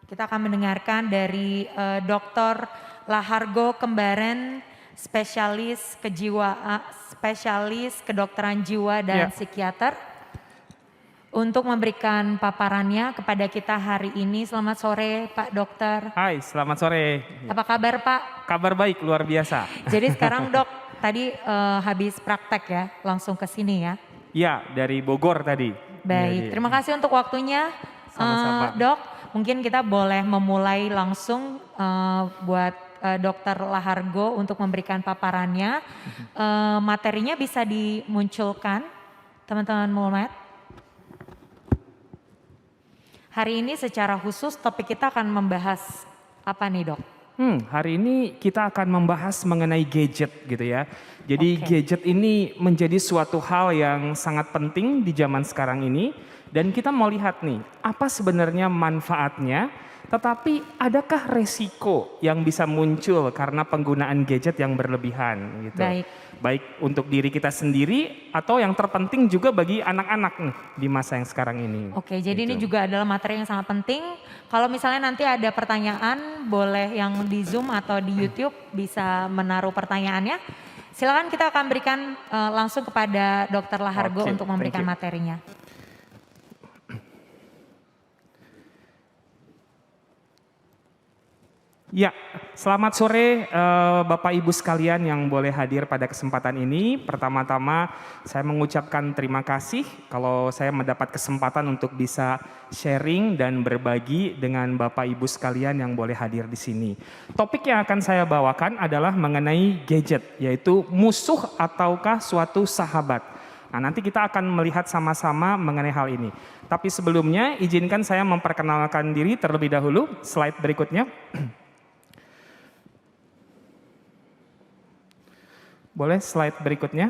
Kita akan mendengarkan dari Dr. Lahargo Kembaren, spesialis kedokteran jiwa dan psikiater, untuk memberikan paparannya kepada kita hari ini. Selamat sore Pak Dokter. Hai, selamat sore. Apa kabar Pak? Kabar baik, luar biasa. Jadi sekarang Dok, tadi habis praktek ya, langsung ke sini ya? Iya, dari Bogor tadi. Baik, terima kasih untuk waktunya. Sama-sama. Dok, mungkin kita boleh memulai langsung buat Dokter Lahargo untuk memberikan paparannya. Materinya bisa dimunculkan, teman-teman Mulmed. Hari ini secara khusus topik kita akan membahas apa nih Dok? Hari ini kita akan membahas mengenai gadget gitu ya. Jadi gadget ini menjadi suatu hal yang sangat penting di zaman sekarang ini. Dan kita mau lihat nih, apa sebenarnya manfaatnya, tetapi adakah resiko yang bisa muncul karena penggunaan gadget yang berlebihan gitu. Baik untuk diri kita sendiri atau yang terpenting juga bagi anak-anak nih di masa yang sekarang ini. Oke, jadi ini juga adalah materi yang sangat penting. Kalau misalnya nanti ada pertanyaan, boleh yang di Zoom atau di YouTube bisa menaruh pertanyaannya. Silakan, kita akan berikan langsung kepada Dr. Lahargo untuk memberikan materinya. Ya, selamat sore Bapak Ibu sekalian yang boleh hadir pada kesempatan ini. Pertama-tama saya mengucapkan terima kasih kalau saya mendapat kesempatan untuk bisa sharing dan berbagi dengan Bapak Ibu sekalian yang boleh hadir di sini. Topik yang akan saya bawakan adalah mengenai gadget, yaitu musuh ataukah suatu sahabat. Nah, nanti kita akan melihat sama-sama mengenai hal ini. Tapi sebelumnya izinkan saya memperkenalkan diri terlebih dahulu. Slide berikutnya. Boleh slide berikutnya.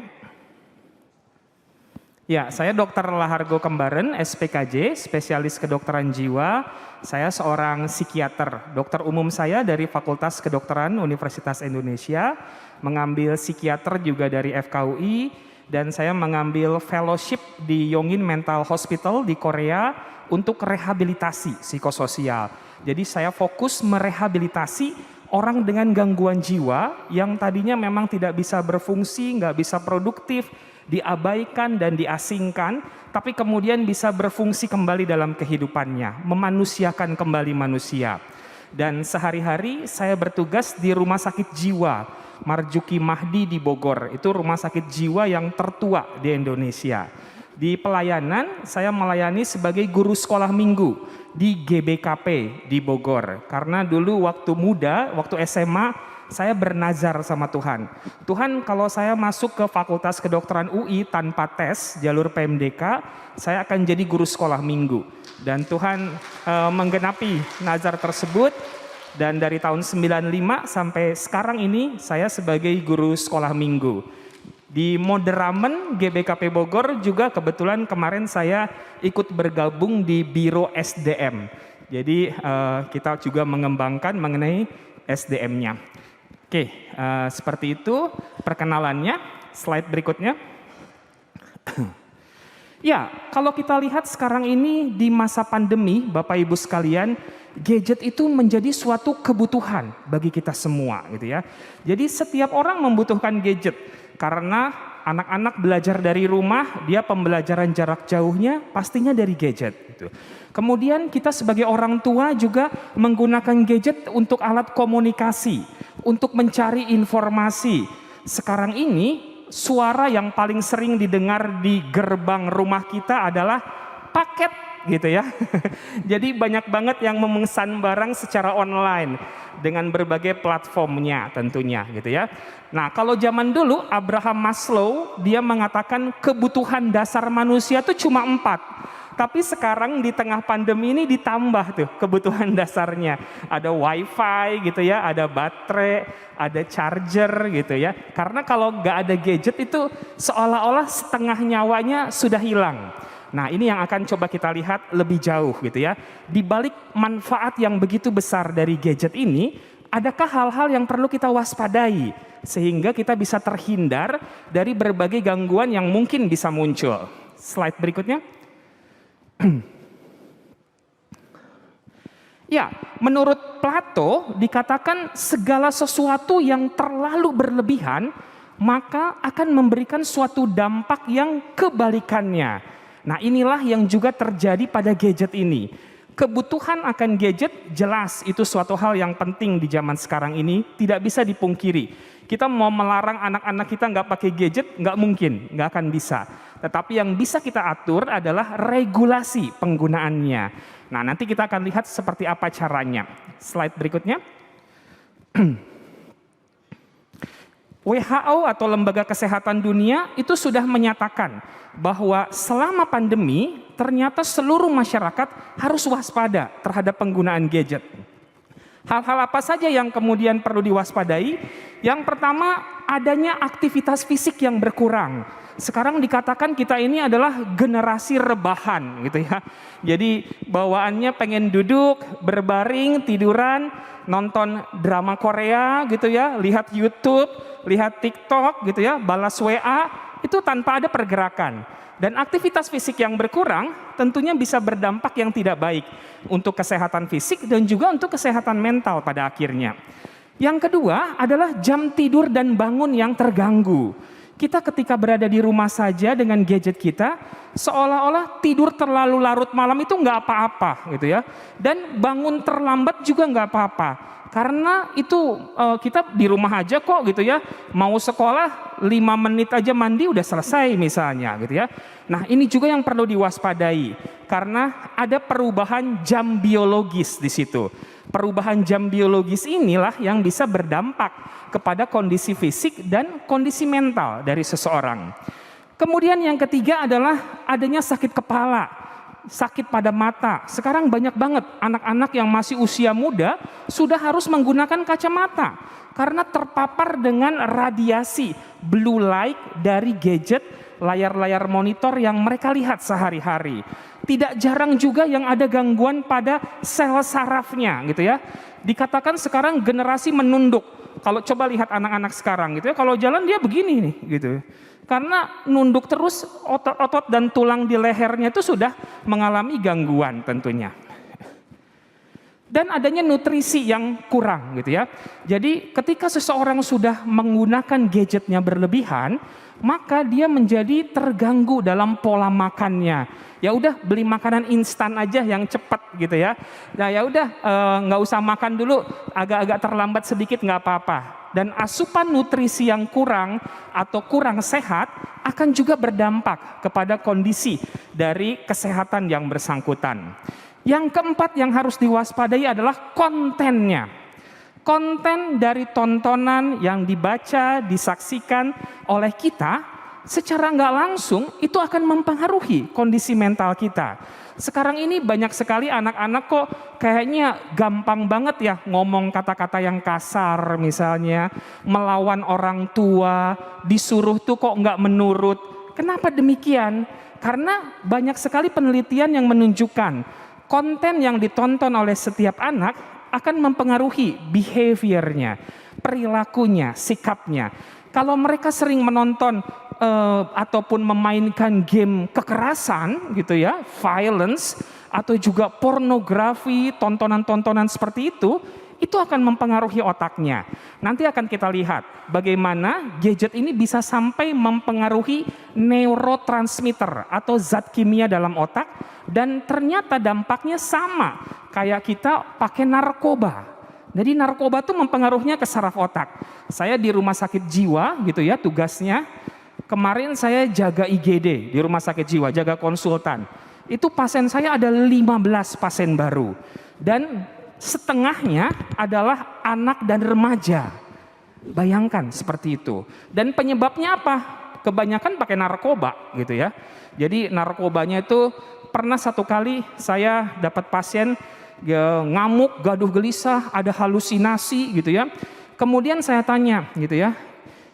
Ya, saya Dr. Lahargo Kembaren, SPKJ, spesialis kedokteran jiwa. Saya seorang psikiater. Dokter umum saya dari Fakultas Kedokteran Universitas Indonesia, mengambil psikiater juga dari FKUI, dan saya mengambil fellowship di Yongin Mental Hospital di Korea untuk rehabilitasi psikososial. Jadi saya fokus merehabilitasi orang dengan gangguan jiwa yang tadinya memang tidak bisa berfungsi, nggak bisa produktif, diabaikan dan diasingkan, tapi kemudian bisa berfungsi kembali dalam kehidupannya, memanusiakan kembali manusia. Dan sehari-hari saya bertugas di Rumah Sakit Jiwa Marjuki Mahdi di Bogor. Itu rumah sakit jiwa yang tertua di Indonesia. Di pelayanan saya melayani sebagai guru sekolah minggu di GBKP di Bogor. Karena dulu waktu muda, waktu SMA, saya bernazar sama Tuhan. Tuhan, kalau saya masuk ke Fakultas Kedokteran UI tanpa tes jalur PMDK, saya akan jadi guru sekolah minggu. Dan Tuhan menggenapi nazar tersebut. Dan dari tahun 95 sampai sekarang ini saya sebagai guru sekolah minggu. Di Moderamen GBKP Bogor juga kebetulan kemarin saya ikut bergabung di Biro SDM. Jadi kita juga mengembangkan mengenai SDM-nya. Oke, seperti itu perkenalannya. Slide berikutnya. Ya, kalau kita lihat sekarang ini di masa pandemi, Bapak Ibu sekalian, gadget itu menjadi suatu kebutuhan bagi kita semua gitu ya. Jadi setiap orang membutuhkan gadget. Karena anak-anak belajar dari rumah, dia pembelajaran jarak jauhnya pastinya dari gadget. Gitu. Kemudian kita sebagai orang tua juga menggunakan gadget untuk alat komunikasi, untuk mencari informasi. Sekarang ini suara yang paling sering didengar di gerbang rumah kita adalah paket gitu ya. Jadi banyak banget yang memesan barang secara online dengan berbagai platformnya tentunya gitu ya. Nah, kalau zaman dulu Abraham Maslow dia mengatakan kebutuhan dasar manusia itu cuma 4. Tapi sekarang di tengah pandemi ini ditambah tuh kebutuhan dasarnya. Ada wifi gitu ya, ada baterai, ada charger gitu ya. Karena kalau nggak ada gadget itu seolah-olah setengah nyawanya sudah hilang. Nah, ini yang akan coba kita lihat lebih jauh gitu ya. Di balik manfaat yang begitu besar dari gadget ini, adakah hal-hal yang perlu kita waspadai sehingga kita bisa terhindar dari berbagai gangguan yang mungkin bisa muncul. Slide berikutnya. Ya, menurut Plato dikatakan segala sesuatu yang terlalu berlebihan maka akan memberikan suatu dampak yang kebalikannya. Nah, inilah yang juga terjadi pada gadget ini. Kebutuhan akan gadget jelas itu suatu hal yang penting di zaman sekarang ini, tidak bisa dipungkiri. Kita mau melarang anak-anak kita nggak pakai gadget, nggak mungkin, nggak akan bisa. Tetapi yang bisa kita atur adalah regulasi penggunaannya. Nah, nanti kita akan lihat seperti apa caranya. Slide berikutnya. WHO atau Lembaga Kesehatan Dunia itu sudah menyatakan bahwa selama pandemi ternyata seluruh masyarakat harus waspada terhadap penggunaan gadget. Hal-hal apa saja yang kemudian perlu diwaspadai? Yang pertama, adanya aktivitas fisik yang berkurang. Sekarang dikatakan kita ini adalah generasi rebahan gitu ya. Jadi bawaannya pengen duduk, berbaring, tiduran, nonton drama Korea gitu ya, lihat YouTube, lihat TikTok gitu ya, balas WA, itu tanpa ada pergerakan. Dan aktivitas fisik yang berkurang tentunya bisa berdampak yang tidak baik untuk kesehatan fisik dan juga untuk kesehatan mental pada akhirnya. Yang kedua adalah jam tidur dan bangun yang terganggu. Kita ketika berada di rumah saja dengan gadget kita, seolah-olah tidur terlalu larut malam itu nggak apa-apa gitu ya. Dan bangun terlambat juga nggak apa-apa. Karena itu kita di rumah aja kok gitu ya, mau sekolah 5 menit aja mandi udah selesai misalnya gitu ya. Nah, ini juga yang perlu diwaspadai karena ada perubahan jam biologis di situ. Perubahan jam biologis inilah yang bisa berdampak kepada kondisi fisik dan kondisi mental dari seseorang. Kemudian yang ketiga adalah adanya sakit kepala, sakit pada mata. Sekarang banyak banget anak-anak yang masih usia muda sudah harus menggunakan kacamata karena terpapar dengan radiasi blue light dari gadget, layar-layar monitor yang mereka lihat sehari-hari. Tidak jarang juga yang ada gangguan pada sel sarafnya gitu ya. Dikatakan sekarang generasi menunduk. Kalau coba lihat anak-anak sekarang gitu ya, kalau jalan dia begini nih gitu. Karena nunduk terus, otot-otot dan tulang di lehernya itu sudah mengalami gangguan tentunya. Dan adanya nutrisi yang kurang gitu ya. Jadi ketika seseorang sudah menggunakan gadgetnya berlebihan, maka dia menjadi terganggu dalam pola makannya. Ya udah beli makanan instan aja yang cepat gitu ya. Nah ya udah nggak usah makan dulu, agak-agak terlambat sedikit nggak apa-apa. Dan asupan nutrisi yang kurang atau kurang sehat akan juga berdampak kepada kondisi dari kesehatan yang bersangkutan. Yang keempat yang harus diwaspadai adalah kontennya. Konten dari tontonan yang dibaca, disaksikan oleh kita secara nggak langsung itu akan mempengaruhi kondisi mental kita. Sekarang ini banyak sekali anak-anak kok kayaknya gampang banget ya ngomong kata-kata yang kasar misalnya, melawan orang tua, disuruh tuh kok nggak menurut. Kenapa demikian? Karena banyak sekali penelitian yang menunjukkan konten yang ditonton oleh setiap anak akan mempengaruhi behaviornya, perilakunya, sikapnya. Kalau mereka sering menonton ataupun memainkan game kekerasan gitu ya, violence atau juga pornografi, tontonan-tontonan seperti itu akan mempengaruhi otaknya. Nanti akan kita lihat bagaimana gadget ini bisa sampai mempengaruhi neurotransmitter atau zat kimia dalam otak dan ternyata dampaknya sama kayak kita pakai narkoba. Jadi narkoba itu mempengaruhinya ke saraf otak. Saya di rumah sakit jiwa gitu ya tugasnya. Kemarin saya jaga IGD di rumah sakit jiwa, jaga konsultan. Itu pasien saya ada 15 pasien baru. Dan setengahnya adalah anak dan remaja. Bayangkan seperti itu. Dan penyebabnya apa? Kebanyakan pakai narkoba gitu ya. Jadi narkobanya itu pernah satu kali saya dapat pasien ya, ngamuk, gaduh gelisah, ada halusinasi gitu ya. Kemudian saya tanya gitu ya,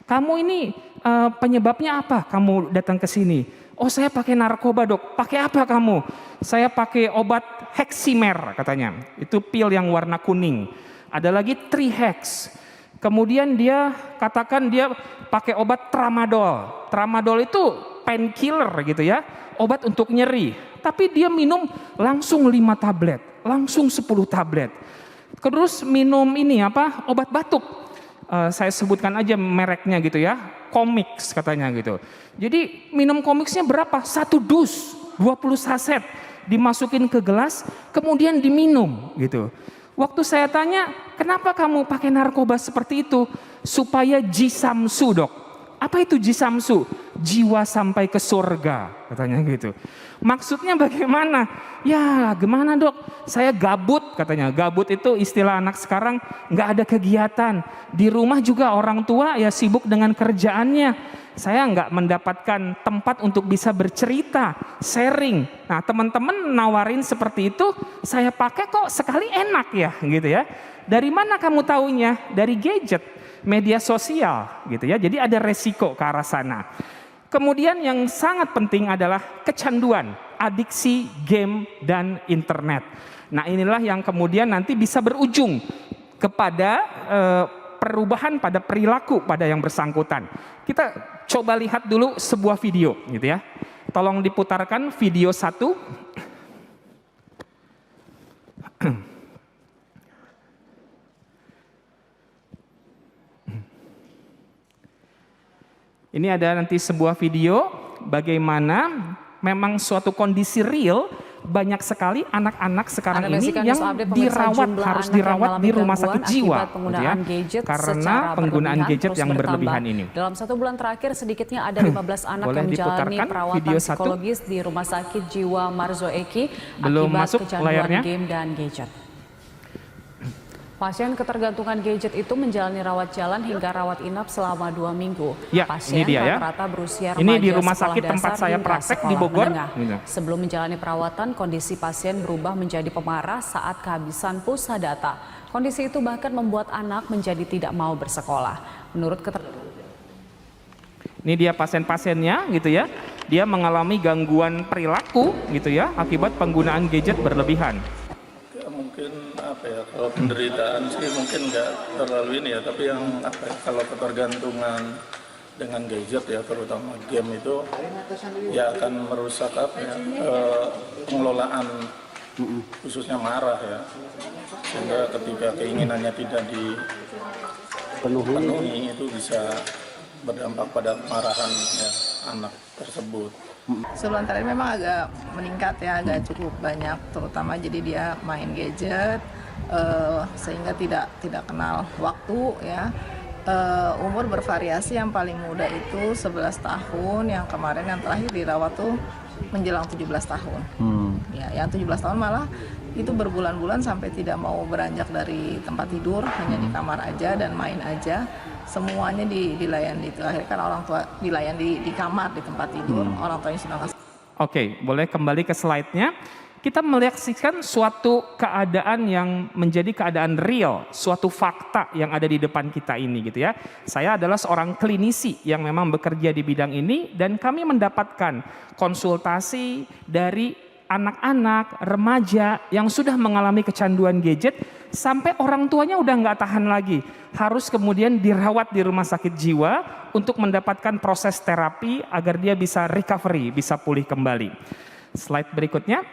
kamu ini penyebabnya apa? Kamu datang ke sini? Oh saya pakai narkoba dok. Pakai apa kamu? Saya pakai obat Heximer katanya. Itu pil yang warna kuning. Ada lagi Trihex. Kemudian dia katakan dia pakai obat Tramadol. Tramadol itu painkiller gitu ya. Obat untuk nyeri. Tapi dia minum langsung 5 tablet. langsung 10 tablet. Terus minum ini obat batuk. Saya sebutkan aja mereknya gitu ya, Comix katanya gitu. Jadi minum Comixnya berapa? 1 dus, 20 saset dimasukin ke gelas, kemudian diminum gitu. Waktu saya tanya, kenapa kamu pakai narkoba seperti itu? Supaya jisamsu, Dok. Apa itu jisamsu? Jiwa sampai ke surga, katanya gitu. Maksudnya bagaimana? Ya gimana, Dok? Saya gabut, katanya. Gabut itu istilah anak sekarang, nggak ada kegiatan. Di rumah juga orang tua ya sibuk dengan kerjaannya. Saya nggak mendapatkan tempat untuk bisa bercerita, sharing. Nah, teman-teman nawarin seperti itu, saya pakai kok sekali enak ya, gitu ya. Dari mana kamu taunya? Dari gadget, media sosial, gitu ya. Jadi ada resiko ke arah sana. Kemudian yang sangat penting adalah kecanduan, adiksi game dan internet. Nah, inilah yang kemudian nanti bisa berujung kepada perubahan pada perilaku pada yang bersangkutan. Kita coba lihat dulu sebuah video gitu ya. Tolong diputarkan video 1. Ini ada nanti sebuah video bagaimana memang suatu kondisi real banyak sekali anak-anak sekarang ini yang harus dirawat di rumah sakit jiwa gitu ya, karena penggunaan gadget yang berlebihan ini. Dalam 1 bulan terakhir sedikitnya ada 15 anak yang menjalani perawatan psikologis di rumah sakit jiwa Marzo Eki akibat kecanduan game dan gadget. Pasien ketergantungan gadget itu menjalani rawat jalan hingga rawat inap selama 2 minggu. Ya, pasien ini dia ya. rata-rata berusia remaja, ini di rumah sekolah sakit tempat saya praktek di Bogor. Sebelum menjalani perawatan, kondisi pasien berubah menjadi pemarah saat kehabisan pulsa data. Kondisi itu bahkan membuat anak menjadi tidak mau bersekolah. Menurut ini dia pasien-pasiennya gitu ya. Dia mengalami gangguan perilaku gitu ya akibat penggunaan gadget berlebihan. Mungkin kalau penderitaan sih mungkin nggak terlalu ini ya, tapi yang kalau ketergantungan dengan gadget ya, terutama game itu ya akan merusak pengelolaan khususnya marah ya, sehingga ketika keinginannya tidak dipenuhi itu bisa berdampak pada kemarahan ya, anak tersebut. Sebulan terakhir memang agak meningkat ya, agak cukup banyak, terutama jadi dia main gadget sehingga tidak kenal waktu ya. Umur bervariasi, yang paling muda itu 11 tahun, yang kemarin yang terakhir dirawat tuh menjelang 17 tahun. Ya, yang 17 tahun malah itu berbulan-bulan sampai tidak mau beranjak dari tempat tidur, hanya di kamar aja dan main aja. Semuanya dilayani itu, akhirnya kan orang tua dilayani di kamar, di tempat tidur, orang tuanya sudah ngasih. Oke, boleh kembali ke slide-nya. Kita menyaksikan suatu keadaan yang menjadi keadaan real, suatu fakta yang ada di depan kita ini gitu ya. Saya adalah seorang klinisi yang memang bekerja di bidang ini, dan kami mendapatkan konsultasi dari anak-anak, remaja yang sudah mengalami kecanduan gadget sampai orang tuanya udah nggak tahan lagi, harus kemudian dirawat di rumah sakit jiwa untuk mendapatkan proses terapi agar dia bisa recovery, bisa pulih kembali. Slide berikutnya.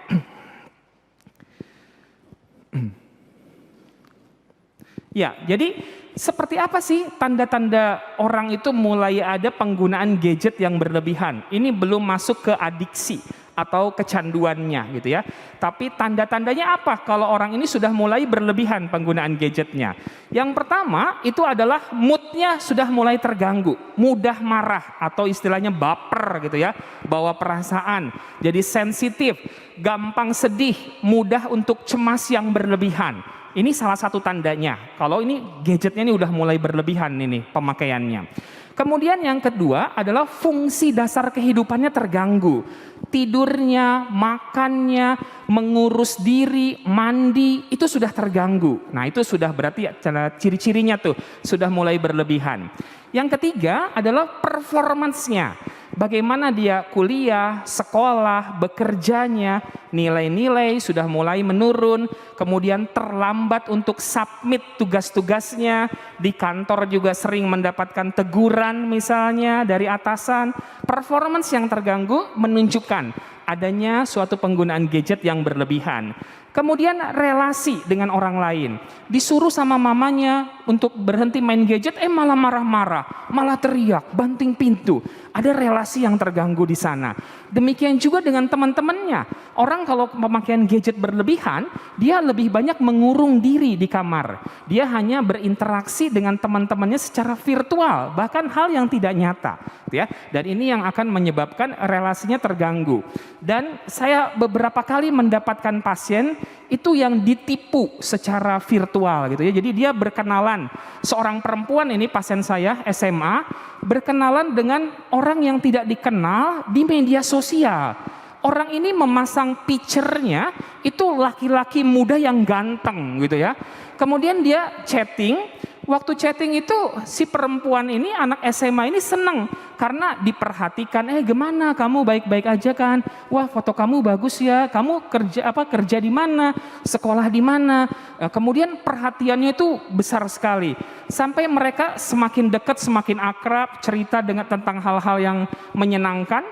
Ya, jadi seperti apa sih tanda-tanda orang itu mulai ada penggunaan gadget yang berlebihan? Ini belum masuk ke adiksi atau kecanduannya gitu ya. Tapi tanda-tandanya apa kalau orang ini sudah mulai berlebihan penggunaan gadgetnya? Yang pertama itu adalah moodnya sudah mulai terganggu, mudah marah atau istilahnya baper gitu ya, bawa perasaan, jadi sensitif, gampang sedih, mudah untuk cemas yang berlebihan. Ini salah satu tandanya kalau ini gadgetnya ini udah mulai berlebihan ini pemakaiannya. Kemudian yang kedua adalah fungsi dasar kehidupannya terganggu. Tidurnya, makannya, mengurus diri, mandi, itu sudah terganggu. Nah itu sudah berarti ciri-cirinya tuh sudah mulai berlebihan. Yang ketiga adalah performance-nya. Bagaimana dia kuliah, sekolah, bekerjanya, nilai-nilai sudah mulai menurun, kemudian terlambat untuk submit tugas-tugasnya, di kantor juga sering mendapatkan teguran misalnya dari atasan. Performance yang terganggu menunjukkan adanya suatu penggunaan gadget yang berlebihan. Kemudian relasi dengan orang lain. Disuruh sama mamanya untuk berhenti main gadget, malah marah-marah, malah teriak, banting pintu. Ada relasi yang terganggu di sana. Demikian juga dengan teman-temannya. Orang kalau pemakaian gadget berlebihan, dia lebih banyak mengurung diri di kamar. Dia hanya berinteraksi dengan teman-temannya secara virtual, bahkan hal yang tidak nyata. Ya. Dan ini yang akan menyebabkan relasinya terganggu. Dan saya beberapa kali mendapatkan pasien itu yang ditipu secara virtual gitu ya. Jadi dia berkenalan, seorang perempuan ini pasien saya SMA, berkenalan dengan orang yang tidak dikenal di media sosial. Orang ini memasang picture-nya itu laki-laki muda yang ganteng gitu ya. Kemudian dia chatting. Waktu chatting itu si perempuan ini, anak SMA ini seneng karena diperhatikan. Gimana kamu, baik-baik aja kan? Wah, foto kamu bagus ya. Kamu kerja di mana? Sekolah di mana? Kemudian perhatiannya itu besar sekali. Sampai mereka semakin dekat, semakin akrab, cerita tentang hal-hal yang menyenangkan.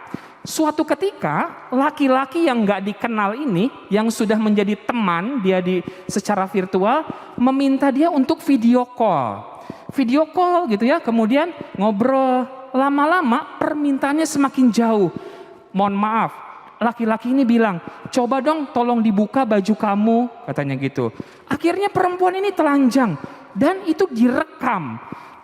Suatu ketika laki-laki yang nggak dikenal ini, yang sudah menjadi teman dia secara virtual, meminta dia untuk video call gitu ya. Kemudian ngobrol, lama-lama permintaannya semakin jauh. Mohon maaf, laki-laki ini bilang, coba dong tolong dibuka baju kamu, katanya gitu. Akhirnya perempuan ini telanjang dan itu direkam.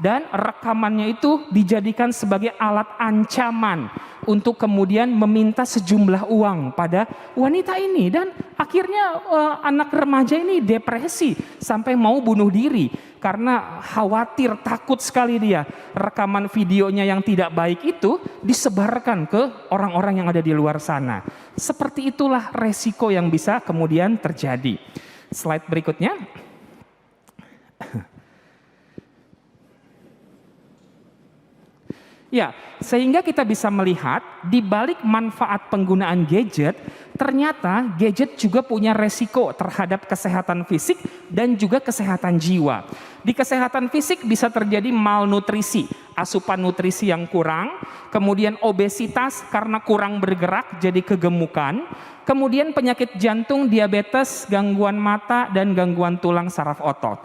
Dan rekamannya itu dijadikan sebagai alat ancaman untuk kemudian meminta sejumlah uang pada wanita ini. Dan akhirnya anak remaja ini depresi sampai mau bunuh diri. Karena khawatir, takut sekali dia. Rekaman videonya yang tidak baik itu disebarkan ke orang-orang yang ada di luar sana. Seperti itulah resiko yang bisa kemudian terjadi. Slide berikutnya. Ya, sehingga kita bisa melihat di balik manfaat penggunaan gadget, ternyata gadget juga punya resiko terhadap kesehatan fisik dan juga kesehatan jiwa. Di kesehatan fisik bisa terjadi malnutrisi, asupan nutrisi yang kurang, kemudian obesitas karena kurang bergerak jadi kegemukan, kemudian penyakit jantung, diabetes, gangguan mata, dan gangguan tulang saraf otot.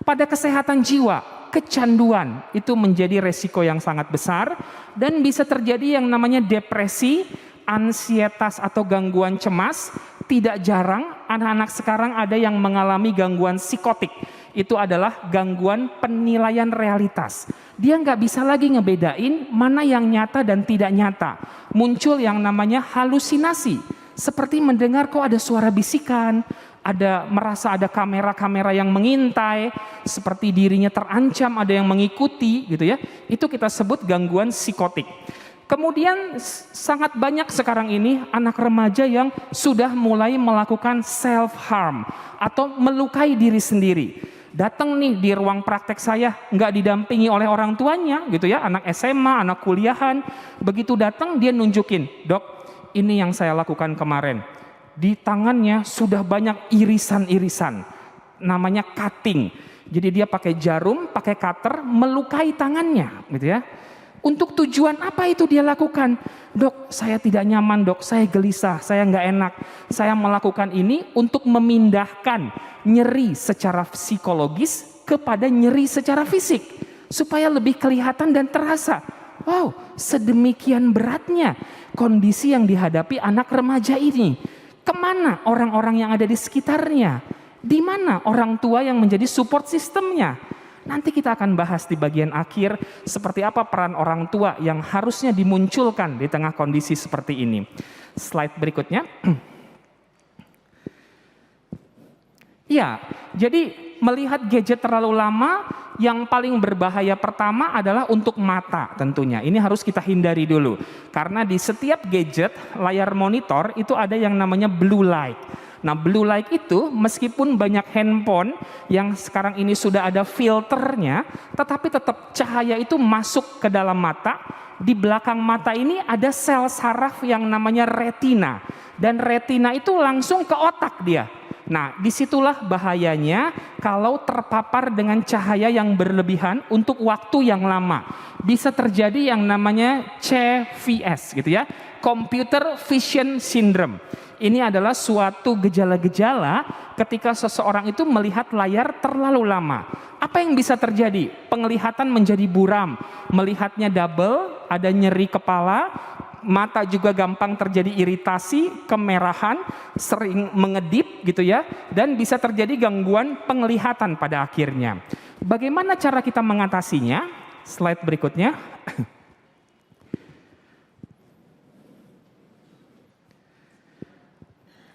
Pada kesehatan jiwa, kecanduan itu menjadi resiko yang sangat besar dan bisa terjadi yang namanya depresi, ansietas atau gangguan cemas. Tidak jarang anak-anak sekarang ada yang mengalami gangguan psikotik. Itu adalah gangguan penilaian realitas. Dia nggak bisa lagi ngebedain mana yang nyata dan tidak nyata. Muncul yang namanya halusinasi. Seperti mendengar kok ada suara bisikan, merasa ada kamera-kamera yang mengintai, seperti dirinya terancam, ada yang mengikuti gitu ya. Itu kita sebut gangguan psikotik. Kemudian sangat banyak sekarang ini anak remaja yang sudah mulai melakukan self harm atau melukai diri sendiri. Datang nih di ruang praktek saya nggak didampingi oleh orang tuanya gitu ya, anak SMA, anak kuliahan. Begitu datang dia nunjukin, "Dok, ini yang saya lakukan kemarin." Di tangannya sudah banyak irisan-irisan, namanya cutting. Jadi dia pakai jarum, pakai cutter, melukai tangannya, gitu ya. Untuk tujuan apa itu dia lakukan? Dok, saya tidak nyaman dok, saya gelisah, saya nggak enak. Saya melakukan ini untuk memindahkan nyeri secara psikologis kepada nyeri secara fisik. Supaya lebih kelihatan dan terasa. Wow, sedemikian beratnya kondisi yang dihadapi anak remaja ini. Kemana orang-orang yang ada di sekitarnya? Di mana orang tua yang menjadi support sistemnya? Nanti kita akan bahas di bagian akhir seperti apa peran orang tua yang harusnya dimunculkan di tengah kondisi seperti ini. Slide berikutnya. Ya, jadi melihat gadget terlalu lama, yang paling berbahaya pertama adalah untuk mata tentunya. Ini harus kita hindari dulu. Karena di setiap gadget, layar monitor itu ada yang namanya blue light. Nah, blue light itu meskipun banyak handphone yang sekarang ini sudah ada filternya, tetapi tetap cahaya itu masuk ke dalam mata. Di belakang mata ini ada sel saraf yang namanya retina. Dan retina itu langsung ke otak dia. Nah, disitulah bahayanya kalau terpapar dengan cahaya yang berlebihan untuk waktu yang lama. Bisa terjadi yang namanya CVS gitu ya, Computer Vision Syndrome. Ini adalah suatu gejala-gejala ketika seseorang itu melihat layar terlalu lama. Apa yang bisa terjadi? Penglihatan menjadi buram, melihatnya double, ada nyeri kepala, mata juga gampang terjadi iritasi, kemerahan, sering mengedip gitu ya, dan bisa terjadi gangguan penglihatan pada akhirnya. Bagaimana cara kita mengatasinya? Slide berikutnya.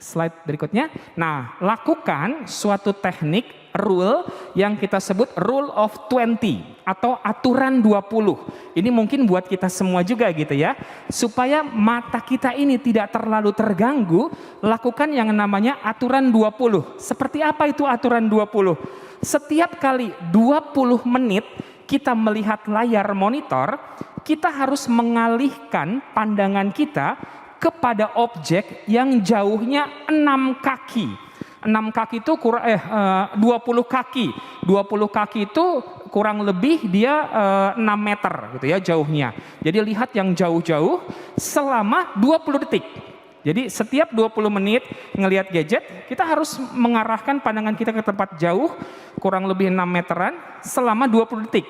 Slide berikutnya. Nah, lakukan suatu teknik rule yang kita sebut rule of 20 atau aturan 20. Ini mungkin buat kita semua juga gitu ya. Supaya mata kita ini tidak terlalu terganggu, lakukan yang namanya aturan 20. Seperti apa itu aturan 20? Setiap kali 20 menit kita melihat layar monitor, kita harus mengalihkan pandangan kita kepada objek yang jauhnya 6 kaki. 6 kaki itu 20 kaki. 20 kaki itu kurang lebih dia 6 meter gitu ya jauhnya. Jadi lihat yang jauh-jauh selama 20 detik. Jadi setiap 20 menit ngelihat gadget, kita harus mengarahkan pandangan kita ke tempat jauh kurang lebih 6 meteran selama 20 detik.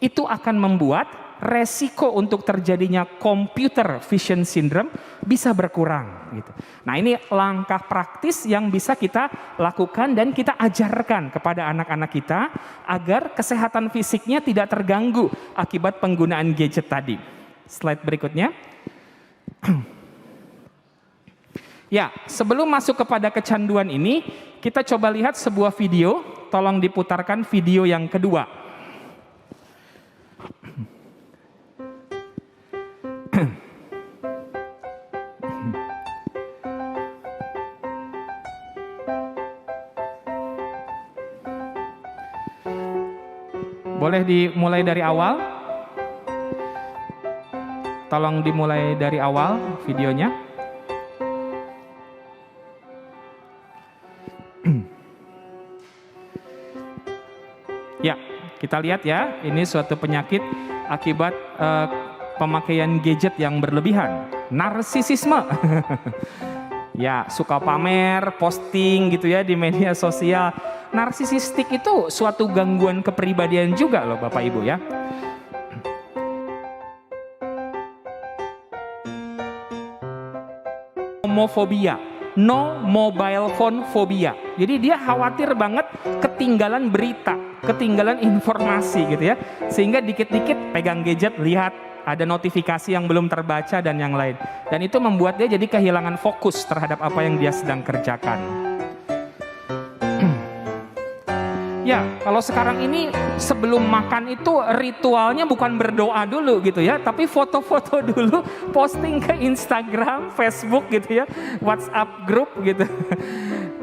Itu akan membuat resiko untuk terjadinya computer vision syndrome bisa berkurang gitu. Nah, ini langkah praktis yang bisa kita lakukan dan kita ajarkan kepada anak-anak kita agar kesehatan fisiknya tidak terganggu akibat penggunaan gadget tadi. Slide berikutnya. Ya, sebelum masuk kepada kecanduan ini, kita coba lihat sebuah video. Tolong diputarkan video yang kedua. Boleh dimulai dari awal? Tolong dimulai dari awal videonya. Ya, kita lihat ya, ini suatu penyakit akibat pemakaian gadget yang berlebihan. Narsisisme. Ya, suka pamer, posting gitu ya di media sosial. Narsisistik itu suatu gangguan kepribadian juga loh Bapak Ibu ya. Homofobia, no mobile phone phobia. Jadi dia khawatir banget ketinggalan berita, ketinggalan informasi gitu ya. Sehingga dikit-dikit pegang gadget, lihat ada notifikasi yang belum terbaca dan yang lain. Dan itu membuat dia jadi kehilangan fokus terhadap apa yang dia sedang kerjakan. Ya, kalau sekarang ini sebelum makan itu ritualnya bukan berdoa dulu gitu ya, tapi foto-foto dulu, posting ke Instagram, Facebook gitu ya, WhatsApp grup gitu.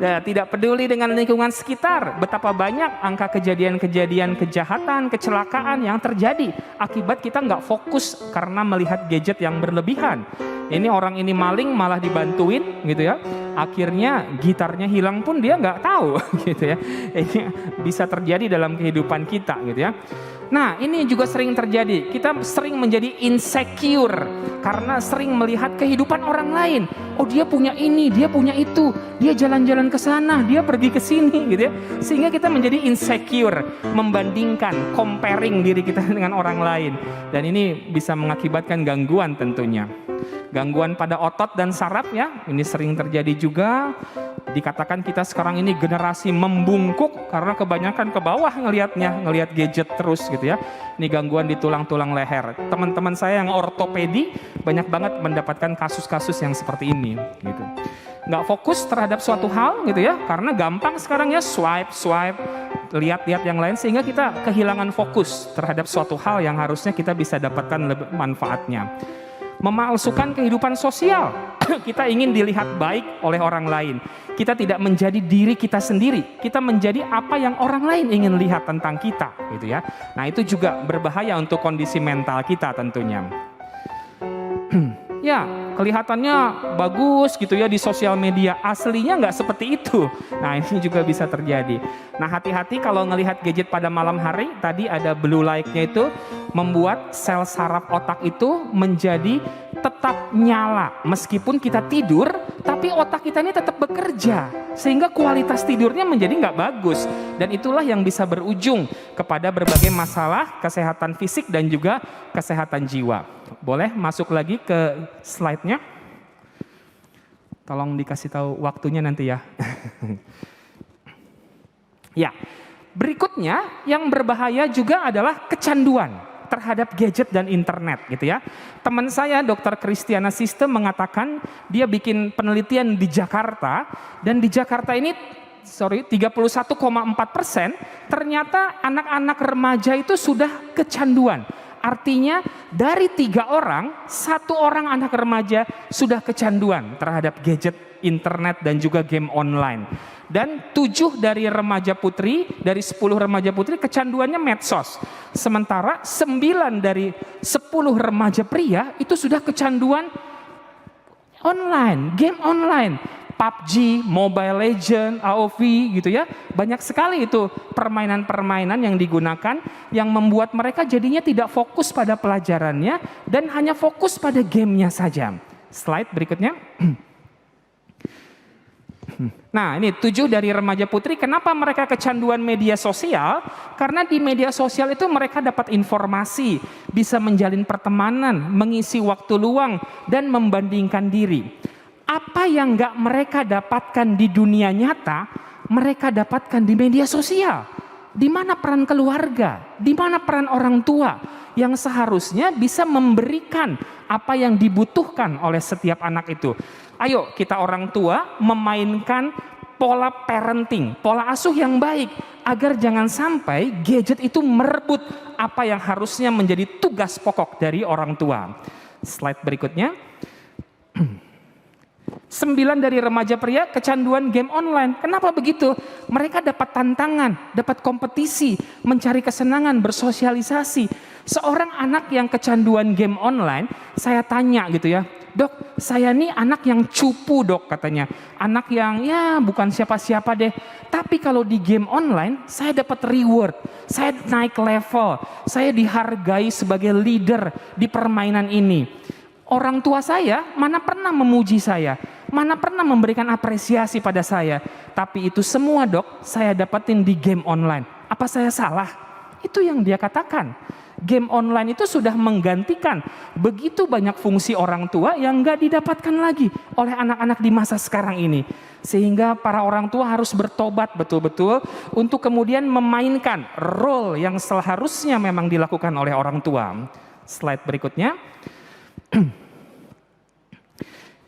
Ya, tidak peduli dengan lingkungan sekitar, betapa banyak angka kejadian-kejadian kejahatan, kecelakaan yang terjadi akibat kita nggak fokus karena melihat gadget yang berlebihan. Ini orang ini maling malah dibantuin gitu ya. Akhirnya gitarnya hilang pun dia nggak tahu gitu ya. Ini bisa terjadi dalam kehidupan kita gitu ya. Nah, ini juga sering terjadi. Kita sering menjadi insecure karena sering melihat kehidupan orang lain. Oh, dia punya ini, dia punya itu, dia jalan-jalan ke sana, dia pergi ke sini gitu ya. Sehingga kita menjadi insecure, membandingkan, comparing diri kita dengan orang lain. Dan ini bisa mengakibatkan gangguan tentunya. Gangguan pada otot dan saraf ya, ini sering terjadi juga. Dikatakan kita sekarang ini generasi membungkuk karena kebanyakan ke bawah ngelihat gadget terus gitu ya. Ini gangguan di tulang-tulang leher. Teman-teman saya yang ortopedi banyak banget mendapatkan kasus-kasus yang seperti ini gitu. Nggak fokus terhadap suatu hal gitu ya, karena gampang sekarang ya swipe, lihat-lihat yang lain sehingga kita kehilangan fokus terhadap suatu hal yang harusnya kita bisa dapatkan lebih manfaatnya. Memalsukan kehidupan sosial. Kita ingin dilihat baik oleh orang lain. Kita tidak menjadi diri kita sendiri. Kita menjadi apa yang orang lain ingin lihat tentang kita, gitu ya. Nah, itu juga berbahaya untuk kondisi mental kita tentunya. Ya, kelihatannya bagus gitu ya di sosial media. Aslinya nggak seperti itu. Nah, ini juga bisa terjadi. Nah, hati-hati kalau ngelihat gadget pada malam hari. Tadi ada blue light-nya itu membuat sel saraf otak itu menjadi tetap nyala. Meskipun kita tidur, tapi otak kita ini tetap bekerja, sehingga kualitas tidurnya menjadi nggak bagus. Dan itulah yang bisa berujung kepada berbagai masalah kesehatan fisik dan juga kesehatan jiwa. Boleh masuk lagi ke slide-nya? Tolong dikasih tahu waktunya nanti ya. Ya, berikutnya yang berbahaya juga adalah kecanduan terhadap gadget dan internet gitu ya. Teman saya Dr. Christiana System mengatakan dia bikin penelitian di Jakarta, dan di Jakarta ini 31,4% ternyata anak-anak remaja itu sudah kecanduan. Artinya dari 3 orang, 1 orang anak remaja sudah kecanduan terhadap gadget, internet, dan juga game online. Dan 7 dari remaja putri, dari 10 remaja putri kecanduannya medsos. Sementara 9 dari 10 remaja pria itu sudah kecanduan online, game online. PUBG, Mobile Legends, AOV gitu ya. Banyak sekali itu permainan-permainan yang digunakan yang membuat mereka jadinya tidak fokus pada pelajarannya dan hanya fokus pada gamenya saja. Slide berikutnya. Nah, ini 7 dari remaja putri, kenapa mereka kecanduan media sosial? Karena di media sosial itu mereka dapat informasi, bisa menjalin pertemanan, mengisi waktu luang, dan membandingkan diri. Apa yang gak mereka dapatkan di dunia nyata, mereka dapatkan di media sosial. Di mana peran keluarga, di mana peran orang tua yang seharusnya bisa memberikan apa yang dibutuhkan oleh setiap anak itu. Ayo kita orang tua memainkan pola parenting, pola asuh yang baik, agar jangan sampai gadget itu merebut apa yang harusnya menjadi tugas pokok dari orang tua. Slide berikutnya. 9 dari remaja pria kecanduan game online. Kenapa begitu? Mereka dapat tantangan, dapat kompetisi, mencari kesenangan, bersosialisasi. Seorang anak yang kecanduan game online, saya tanya gitu ya, "Dok, saya nih anak yang cupu, Dok," katanya. Anak yang ya bukan siapa-siapa deh. Tapi kalau di game online, saya dapat reward, saya naik level, saya dihargai sebagai leader di permainan ini. Orang tua saya mana pernah memuji saya, mana pernah memberikan apresiasi pada saya. Tapi itu semua, Dok, saya dapatin di game online. Apa saya salah? Itu yang dia katakan. Game online itu sudah menggantikan begitu banyak fungsi orang tua yang gak didapatkan lagi oleh anak-anak di masa sekarang ini. Sehingga para orang tua harus bertobat betul-betul untuk kemudian memainkan role yang seharusnya memang dilakukan oleh orang tua. Slide berikutnya.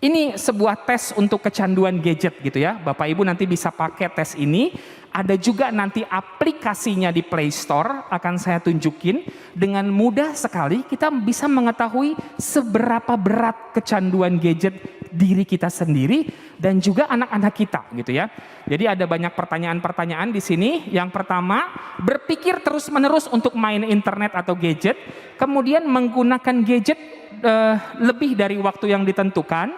Ini sebuah tes untuk kecanduan gadget gitu ya. Bapak Ibu nanti bisa pakai tes ini. Ada juga nanti aplikasinya di Play Store, akan saya tunjukin. Dengan mudah sekali kita bisa mengetahui seberapa berat kecanduan gadget diri kita sendiri dan juga anak-anak kita gitu ya. Jadi ada banyak pertanyaan-pertanyaan di sini. Yang pertama, berpikir terus-menerus untuk main internet atau gadget, kemudian menggunakan gadget lebih dari waktu yang ditentukan,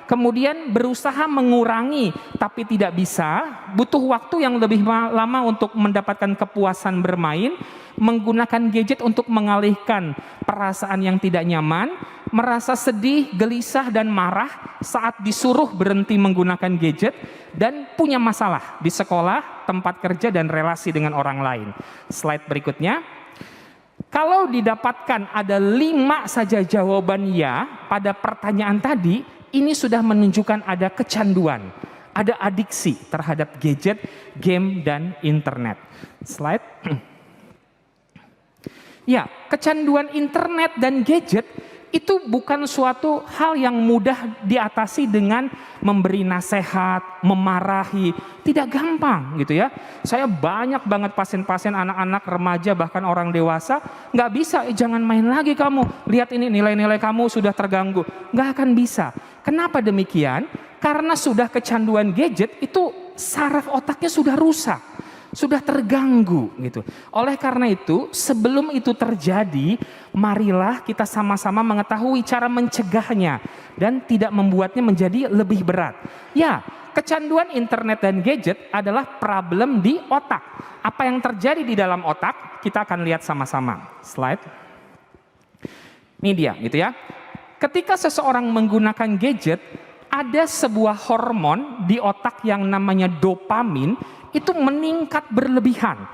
kemudian berusaha mengurangi tapi tidak bisa, butuh waktu yang lebih lama untuk mendapatkan kepuasan bermain, menggunakan gadget untuk mengalihkan perasaan yang tidak nyaman, merasa sedih, gelisah, dan marah saat disuruh berhenti menggunakan gadget, dan punya masalah di sekolah, tempat kerja, dan relasi dengan orang lain. Slide berikutnya. Kalau didapatkan ada 5 saja jawaban ya pada pertanyaan tadi, ini sudah menunjukkan ada kecanduan, ada adiksi terhadap gadget, game, dan internet. Slide. Ya, kecanduan internet dan gadget itu bukan suatu hal yang mudah diatasi dengan memberi nasihat, memarahi. Tidak gampang gitu ya. Saya banyak banget pasien-pasien anak-anak, remaja, bahkan orang dewasa. Nggak bisa, jangan main lagi kamu. Lihat ini nilai-nilai kamu sudah terganggu. Nggak akan bisa. Kenapa demikian? Karena sudah kecanduan gadget itu saraf otaknya sudah rusak. Sudah terganggu gitu. Oleh karena itu, sebelum itu terjadi, marilah kita sama-sama mengetahui cara mencegahnya dan tidak membuatnya menjadi lebih berat. Ya, kecanduan internet dan gadget adalah problem di otak. Apa yang terjadi di dalam otak, kita akan lihat sama-sama. Slide. Ini dia gitu ya. Ketika seseorang menggunakan gadget, ada sebuah hormon di otak yang namanya dopamin itu meningkat berlebihan.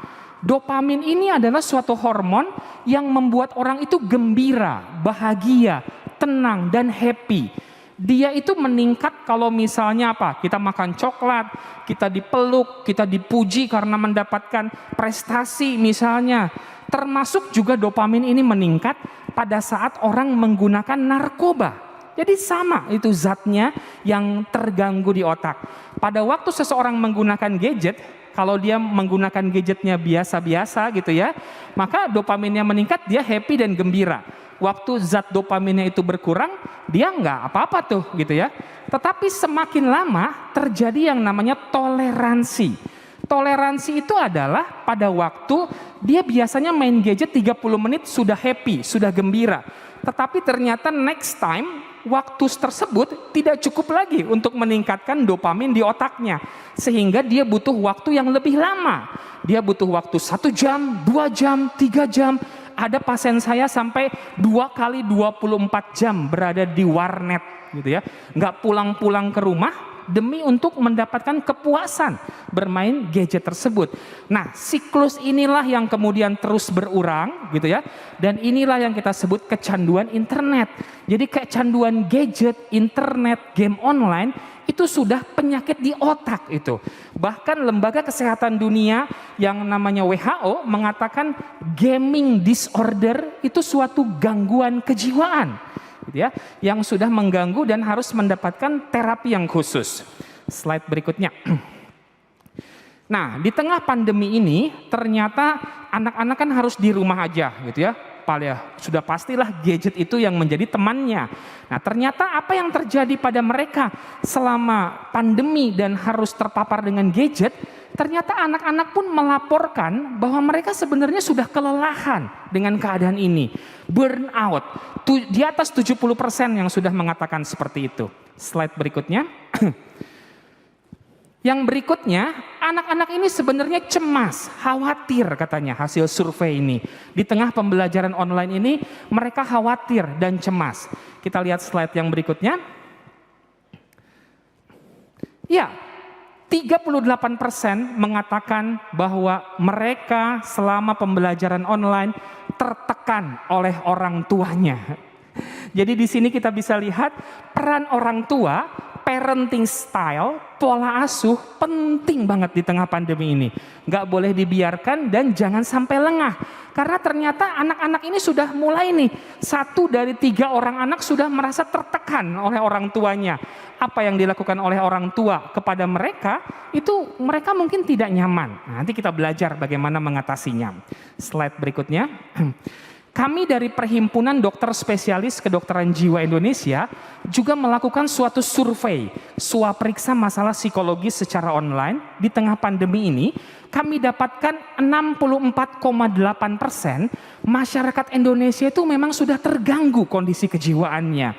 Dopamin ini adalah suatu hormon yang membuat orang itu gembira, bahagia, tenang, dan happy. Dia itu meningkat kalau misalnya apa? Kita makan coklat, kita dipeluk, kita dipuji karena mendapatkan prestasi misalnya. Termasuk juga dopamin ini meningkat pada saat orang menggunakan narkoba. Jadi sama itu zatnya yang terganggu di otak. Pada waktu seseorang menggunakan gadget, kalau dia menggunakan gadgetnya biasa-biasa gitu ya, maka dopaminnya meningkat, dia happy dan gembira. Waktu zat dopaminnya itu berkurang, dia nggak apa-apa tuh gitu ya. Tetapi semakin lama terjadi yang namanya toleransi. Toleransi itu adalah pada waktu dia biasanya main gadget 30 menit sudah happy, sudah gembira. Tetapi ternyata next time waktu tersebut tidak cukup lagi untuk meningkatkan dopamin di otaknya. Sehingga dia butuh waktu yang lebih lama. Dia butuh waktu 1 jam, 2 jam, 3 jam. Ada pasien saya sampai 2 kali 24 jam berada di warnet gitu ya. Nggak pulang-pulang ke rumah demi untuk mendapatkan kepuasan bermain gadget tersebut. Nah, siklus inilah yang kemudian terus berurang gitu ya. Dan inilah yang kita sebut kecanduan internet. Jadi kecanduan gadget, internet, game online itu sudah penyakit di otak itu. Bahkan Lembaga Kesehatan Dunia yang namanya WHO mengatakan gaming disorder itu suatu gangguan kejiwaan. Gitu ya, yang sudah mengganggu dan harus mendapatkan terapi yang khusus. Slide berikutnya. Nah, di tengah pandemi ini ternyata anak-anak kan harus di rumah aja gitu ya. Sudah pastilah gadget itu yang menjadi temannya. Nah, ternyata apa yang terjadi pada mereka selama pandemi dan harus terpapar dengan gadget, ternyata anak-anak pun melaporkan bahwa mereka sebenarnya sudah kelelahan dengan keadaan ini. Burnout. Di atas 70% yang sudah mengatakan seperti itu. Slide berikutnya. Yang berikutnya, anak-anak ini sebenarnya cemas, khawatir katanya hasil survei ini. Di tengah pembelajaran online ini, mereka khawatir dan cemas. Kita lihat slide yang berikutnya. Ya, 38% mengatakan bahwa mereka selama pembelajaran online tertekan oleh orang tuanya. Jadi di sini kita bisa lihat peran orang tua, parenting style, pola asuh penting banget di tengah pandemi ini. Nggak boleh dibiarkan dan jangan sampai lengah. Karena ternyata anak-anak ini sudah mulai nih, 1 dari 3 orang anak sudah merasa tertekan oleh orang tuanya. Apa yang dilakukan oleh orang tua kepada mereka, itu mereka mungkin tidak nyaman. Nanti kita belajar bagaimana mengatasinya. Slide berikutnya. Kami dari Perhimpunan Dokter Spesialis Kedokteran Jiwa Indonesia juga melakukan suatu survei, swaperiksa masalah psikologis secara online di tengah pandemi ini. Kami dapatkan 64,8% masyarakat Indonesia itu memang sudah terganggu kondisi kejiwaannya.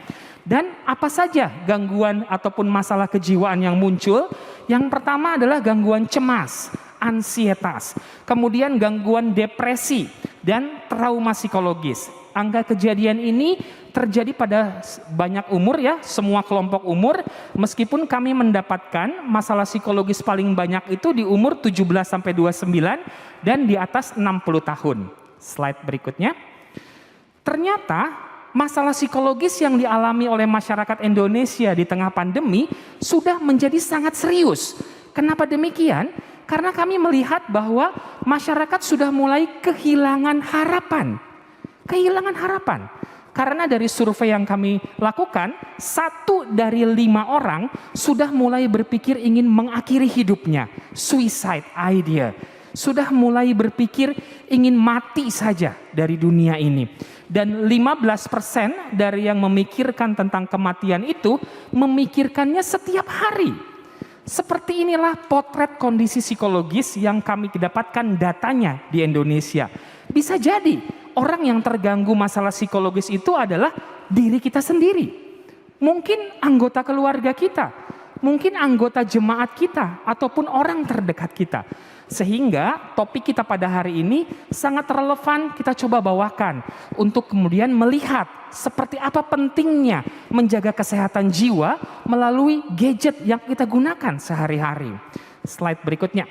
Dan apa saja gangguan ataupun masalah kejiwaan yang muncul? Yang pertama adalah gangguan cemas, ansietas, kemudian gangguan depresi dan trauma psikologis. Angka kejadian ini terjadi pada banyak umur ya, semua kelompok umur, meskipun kami mendapatkan masalah psikologis paling banyak itu di umur 17 sampai 29 dan di atas 60 tahun. Slide berikutnya. Ternyata masalah psikologis yang dialami oleh masyarakat Indonesia di tengah pandemi sudah menjadi sangat serius. Kenapa demikian? Karena kami melihat bahwa masyarakat sudah mulai kehilangan harapan. Kehilangan harapan. Karena dari survei yang kami lakukan, 1 dari 5 orang sudah mulai berpikir ingin mengakhiri hidupnya. Suicide idea. Sudah mulai berpikir ingin mati saja dari dunia ini. Dan 15% dari yang memikirkan tentang kematian itu, memikirkannya setiap hari. Seperti inilah potret kondisi psikologis yang kami dapatkan datanya di Indonesia. Bisa jadi orang yang terganggu masalah psikologis itu adalah diri kita sendiri. Mungkin anggota keluarga kita, mungkin anggota jemaat kita, ataupun orang terdekat kita. Sehingga topik kita pada hari ini sangat relevan kita coba bawakan untuk kemudian melihat seperti apa pentingnya menjaga kesehatan jiwa melalui gadget yang kita gunakan sehari-hari. Slide berikutnya.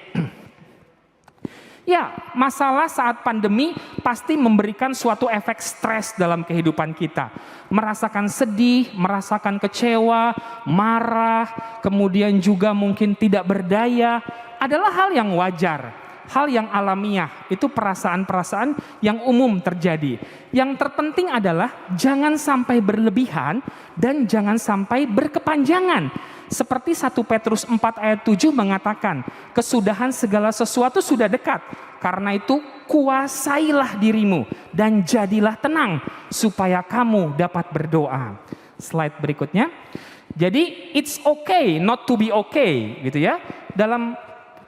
Ya, masalah saat pandemi pasti memberikan suatu efek stres dalam kehidupan kita. Merasakan sedih, merasakan kecewa, marah, kemudian juga mungkin tidak berdaya, adalah hal yang wajar, hal yang alamiah. Itu perasaan-perasaan yang umum terjadi. Yang terpenting adalah jangan sampai berlebihan dan jangan sampai berkepanjangan. Seperti 1 Petrus 4 ayat 7 mengatakan, kesudahan segala sesuatu sudah dekat. Karena itu kuasailah dirimu dan jadilah tenang supaya kamu dapat berdoa. Slide berikutnya. Jadi it's okay not to be okay gitu ya. Dalam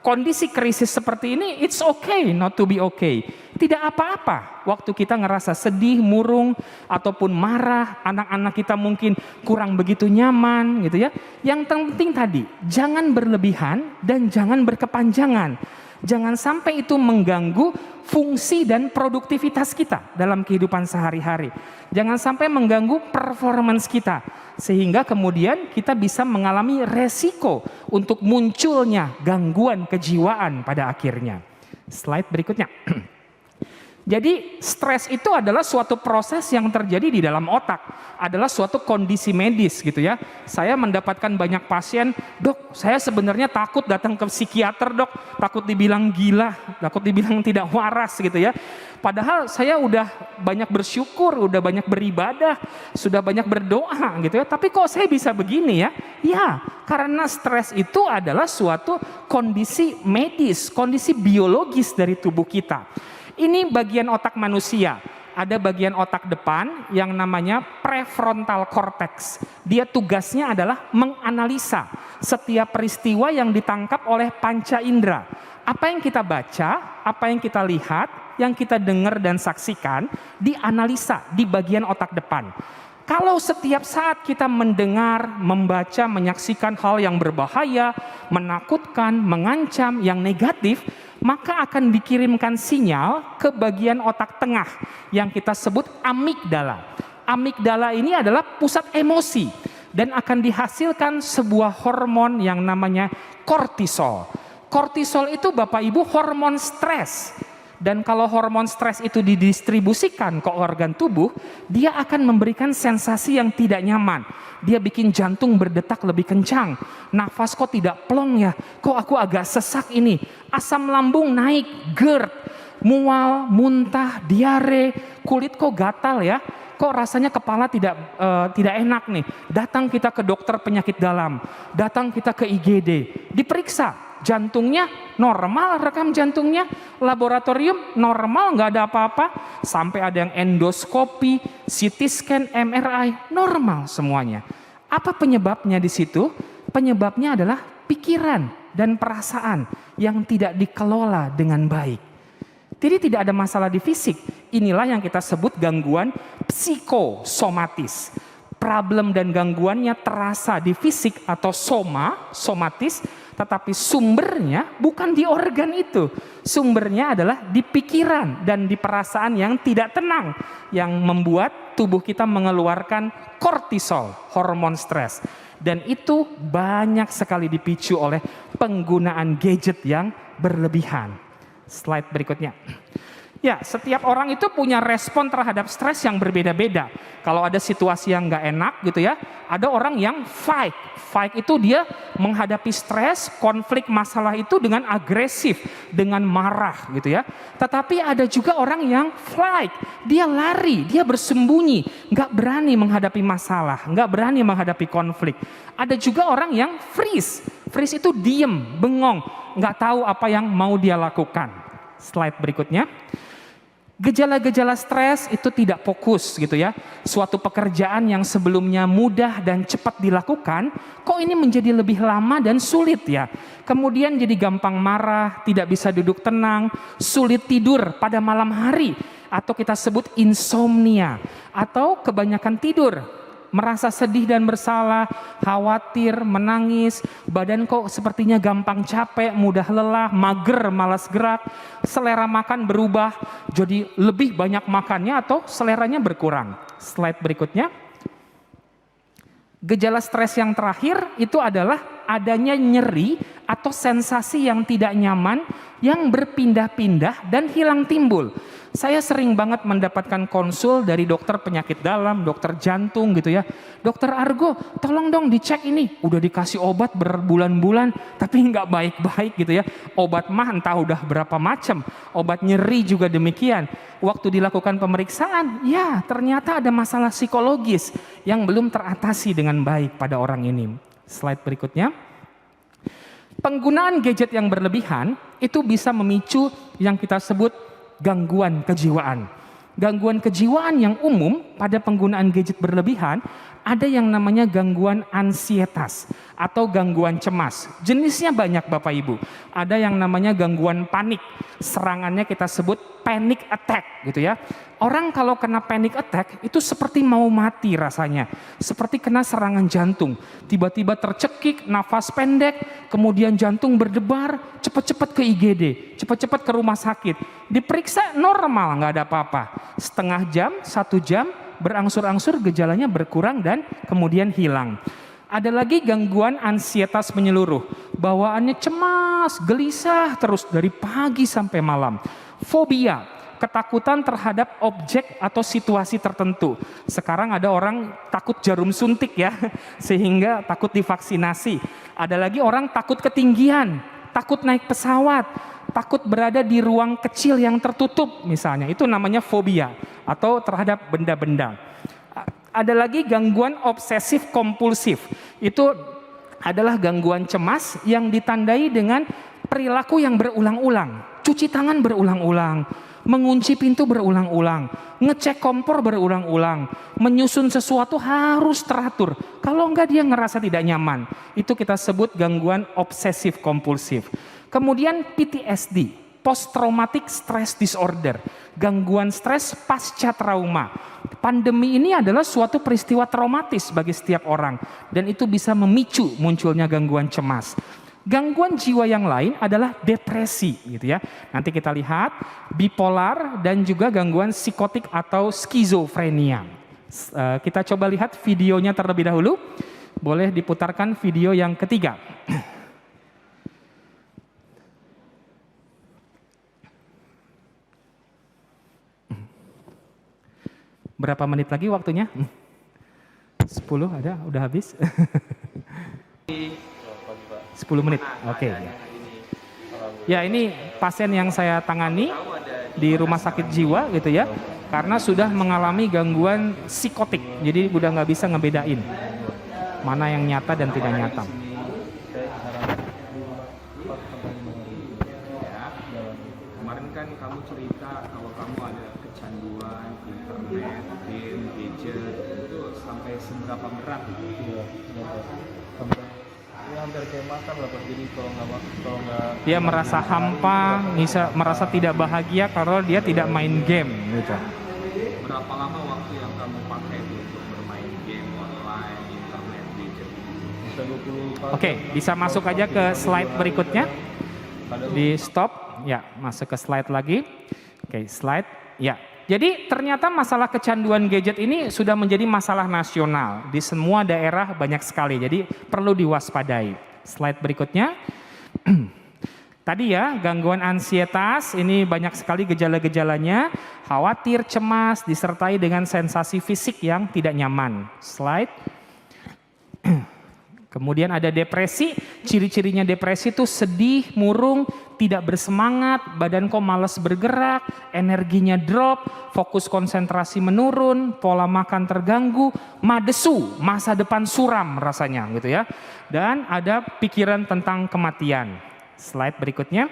kondisi krisis seperti ini, it's okay not to be okay. Tidak apa-apa waktu kita ngerasa sedih, murung, ataupun marah, anak-anak kita mungkin kurang begitu nyaman gitu ya. Yang penting tadi, jangan berlebihan dan jangan berkepanjangan. Jangan sampai itu mengganggu fungsi dan produktivitas kita dalam kehidupan sehari-hari. Jangan sampai mengganggu performance kita. Sehingga kemudian kita bisa mengalami resiko untuk munculnya gangguan kejiwaan pada akhirnya. Slide berikutnya. Jadi stres itu adalah suatu proses yang terjadi di dalam otak, adalah suatu kondisi medis gitu ya. Saya mendapatkan banyak pasien, dok saya sebenarnya takut datang ke psikiater dok, takut dibilang gila, takut dibilang tidak waras gitu ya. Padahal saya udah banyak bersyukur, udah banyak beribadah, sudah banyak berdoa gitu ya. Tapi kok saya bisa begini ya? Ya, karena stres itu adalah suatu kondisi medis, kondisi biologis dari tubuh kita. Ini bagian otak manusia. Ada bagian otak depan yang namanya prefrontal cortex. Dia tugasnya adalah menganalisa setiap peristiwa yang ditangkap oleh panca indera. Apa yang kita baca, apa yang kita lihat, yang kita dengar dan saksikan, dianalisa di bagian otak depan. Kalau setiap saat kita mendengar, membaca, menyaksikan hal yang berbahaya, menakutkan, mengancam, yang negatif, maka akan dikirimkan sinyal ke bagian otak tengah yang kita sebut amigdala. Amigdala ini adalah pusat emosi dan akan dihasilkan sebuah hormon yang namanya kortisol. Kortisol itu Bapak Ibu hormon stres. Dan kalau hormon stres itu didistribusikan ke organ tubuh, dia akan memberikan sensasi yang tidak nyaman. Dia bikin jantung berdetak lebih kencang. Nafas kok tidak plong ya, kok aku agak sesak ini. Asam lambung naik, GERD, mual, muntah, diare, kulit kok gatal ya. Kok rasanya kepala tidak enak nih. Datang kita ke dokter penyakit dalam, datang kita ke IGD, diperiksa. Jantungnya normal, rekam jantungnya, laboratorium normal, nggak ada apa-apa. Sampai ada yang endoskopi, CT scan, MRI, normal semuanya. Apa penyebabnya di situ? Penyebabnya adalah pikiran dan perasaan yang tidak dikelola dengan baik. Jadi tidak ada masalah di fisik. Inilah yang kita sebut gangguan psikosomatis. Problem dan gangguannya terasa di fisik atau somatis, tetapi sumbernya bukan di organ itu. Sumbernya adalah di pikiran dan di perasaan yang tidak tenang, yang membuat tubuh kita mengeluarkan kortisol, hormon stres. Dan itu banyak sekali dipicu oleh penggunaan gadget yang berlebihan. Slide berikutnya. Ya, setiap orang itu punya respon terhadap stres yang berbeda-beda. Kalau ada situasi yang nggak enak gitu ya, ada orang yang fight. Fight itu dia menghadapi stres, konflik masalah itu dengan agresif, dengan marah gitu ya. Tetapi ada juga orang yang flight, dia lari, dia bersembunyi, nggak berani menghadapi masalah, nggak berani menghadapi konflik. Ada juga orang yang freeze. Freeze itu diem, bengong, nggak tahu apa yang mau dia lakukan. Slide berikutnya. Gejala-gejala stres itu tidak fokus gitu ya. Suatu pekerjaan yang sebelumnya mudah dan cepat dilakukan, kok ini menjadi lebih lama dan sulit ya. Kemudian jadi gampang marah, tidak bisa duduk tenang, sulit tidur pada malam hari. Atau kita sebut insomnia, atau kebanyakan tidur. merasa sedih dan bersalah, khawatir, menangis, badan kok sepertinya gampang capek, mudah lelah, mager, malas gerak, selera makan berubah, jadi lebih banyak makannya atau seleranya berkurang. Slide berikutnya. Gejala stres yang terakhir itu adalah adanya nyeri atau sensasi yang tidak nyaman yang berpindah-pindah dan hilang timbul. Saya sering banget mendapatkan konsul dari dokter penyakit dalam, dokter jantung gitu ya. Dokter Argo, tolong dong dicek ini. Udah dikasih obat berbulan-bulan, tapi nggak baik-baik gitu ya. Obat mah entah udah berapa macam. Obat nyeri juga demikian. Waktu dilakukan pemeriksaan, ya ternyata ada masalah psikologis yang belum teratasi dengan baik pada orang ini. Slide berikutnya. Penggunaan gadget yang berlebihan itu bisa memicu yang kita sebut gangguan kejiwaan. Gangguan kejiwaan yang umum pada penggunaan gadget berlebihan ada yang namanya gangguan ansietas atau gangguan cemas. Jenisnya banyak Bapak Ibu. Ada yang namanya gangguan panik. Serangannya kita sebut panic attack gitu ya. Orang kalau kena panic attack itu seperti mau mati rasanya. Seperti kena serangan jantung. Tiba-tiba tercekik, nafas pendek, kemudian jantung berdebar, cepat-cepat ke IGD, cepat-cepat ke rumah sakit. Diperiksa normal, nggak ada apa-apa. Setengah jam, 1 jam, berangsur-angsur gejalanya berkurang dan kemudian hilang. Ada lagi gangguan ansietas menyeluruh. Bawaannya cemas, gelisah terus dari pagi sampai malam. Fobia, ketakutan terhadap objek atau situasi tertentu. Sekarang ada orang takut jarum suntik ya, sehingga takut divaksinasi. Ada lagi orang takut ketinggian, takut naik pesawat, takut berada di ruang kecil yang tertutup misalnya. Itu namanya fobia atau terhadap benda-benda. Ada lagi gangguan obsesif kompulsif. Itu adalah gangguan cemas yang ditandai dengan perilaku yang berulang-ulang. Cuci tangan berulang-ulang, mengunci pintu berulang-ulang, ngecek kompor berulang-ulang, menyusun sesuatu harus teratur. Kalau enggak dia ngerasa tidak nyaman. Itu kita sebut gangguan obsesif kompulsif. Kemudian PTSD, Post Traumatic Stress Disorder, gangguan stres pasca trauma. Pandemi ini adalah suatu peristiwa traumatis bagi setiap orang dan itu bisa memicu munculnya gangguan cemas. Gangguan jiwa yang lain adalah depresi gitu ya. Nanti kita lihat bipolar dan juga gangguan psikotik atau skizofrenia. Kita coba lihat videonya terlebih dahulu. Boleh diputarkan video yang ketiga. Berapa menit lagi waktunya? 10 ada, udah habis. 10 menit, oke. Ya ini pasien yang saya tangani di rumah sakit jiwa gitu ya. Karena sudah mengalami gangguan psikotik, jadi udah nggak bisa ngebedain mana yang nyata dan tidak nyata. Kemarin kan kamu cerita kalau kamu ada kecanduan internet, game, gadget, itu sampai seberapa berat? Hampir kayak makan lah, jadi kalau nggak dia merasa hampa, merasa tidak bahagia kalau dia tidak main game gitu. Berapa lama waktu yang kamu pakai untuk bermain game online, internet, gadget? Oke, bisa masuk aja ke slide berikutnya. Di stop, ya masuk ke slide lagi. Oke, slide, ya. Jadi ternyata masalah kecanduan gadget ini sudah menjadi masalah nasional. Di semua daerah banyak sekali, jadi perlu diwaspadai. Slide berikutnya. Tadi ya, gangguan ansietas, ini banyak sekali gejala-gejalanya. Khawatir, cemas, disertai dengan sensasi fisik yang tidak nyaman. Slide. Kemudian ada depresi, ciri-cirinya depresi itu sedih, murung, tidak bersemangat, badan kok malas bergerak, energinya drop, fokus konsentrasi menurun, pola makan terganggu, madesu, masa depan suram rasanya gitu ya. Dan ada pikiran tentang kematian. Slide berikutnya.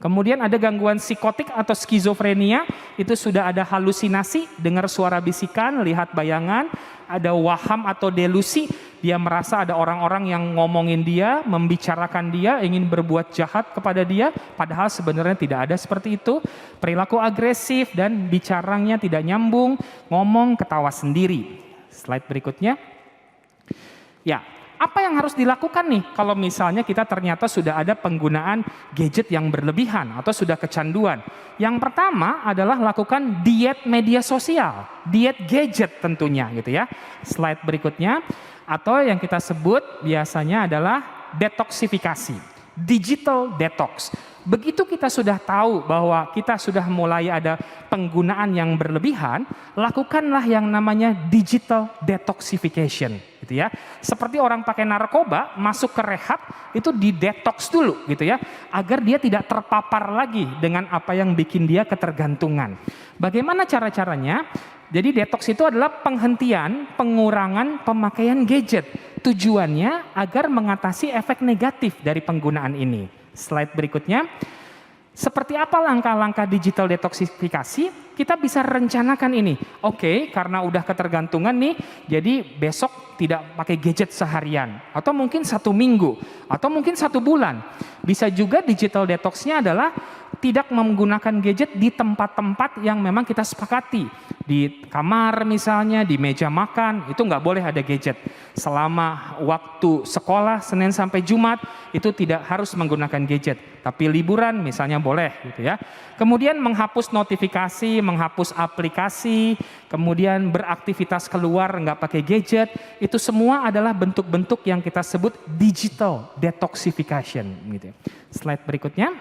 Kemudian ada gangguan psikotik atau skizofrenia, itu sudah ada halusinasi, dengar suara bisikan, lihat bayangan, ada waham atau delusi, dia merasa ada orang-orang yang ngomongin dia, membicarakan dia, ingin berbuat jahat kepada dia, padahal sebenarnya tidak ada seperti itu. Perilaku agresif dan bicaranya tidak nyambung, ngomong ketawa sendiri. Slide berikutnya. Ya, apa yang harus dilakukan nih kalau misalnya kita ternyata sudah ada penggunaan gadget yang berlebihan atau sudah kecanduan? Yang pertama adalah lakukan diet media sosial, diet gadget tentunya gitu ya. Slide berikutnya, atau yang kita sebut biasanya adalah detoksifikasi, digital detox. Begitu kita sudah tahu bahwa kita sudah mulai ada penggunaan yang berlebihan, lakukanlah yang namanya digital detoxification, gitu ya. Seperti orang pakai narkoba, masuk ke rehab, itu di detox dulu, gitu ya, agar dia tidak terpapar lagi dengan apa yang bikin dia ketergantungan. Bagaimana cara-caranya? Jadi detox itu adalah penghentian, pengurangan pemakaian gadget. Tujuannya agar mengatasi efek negatif dari penggunaan ini. Slide berikutnya. Seperti apa langkah-langkah digital detoksifikasi? Kita bisa rencanakan ini. Oke, karena udah ketergantungan nih, jadi besok tidak pakai gadget seharian. Atau mungkin 1 minggu, atau mungkin 1 bulan. Bisa juga digital detoxnya adalah tidak menggunakan gadget di tempat-tempat yang memang kita sepakati. Di kamar misalnya, di meja makan, itu nggak boleh ada gadget. Selama waktu sekolah, Senin sampai Jumat, itu tidak harus menggunakan gadget. Tapi liburan misalnya boleh gitu ya. Kemudian menghapus notifikasi, menghapus aplikasi, kemudian beraktivitas keluar nggak pakai gadget, itu semua adalah bentuk-bentuk yang kita sebut digital detoxification. Gitu. Slide berikutnya.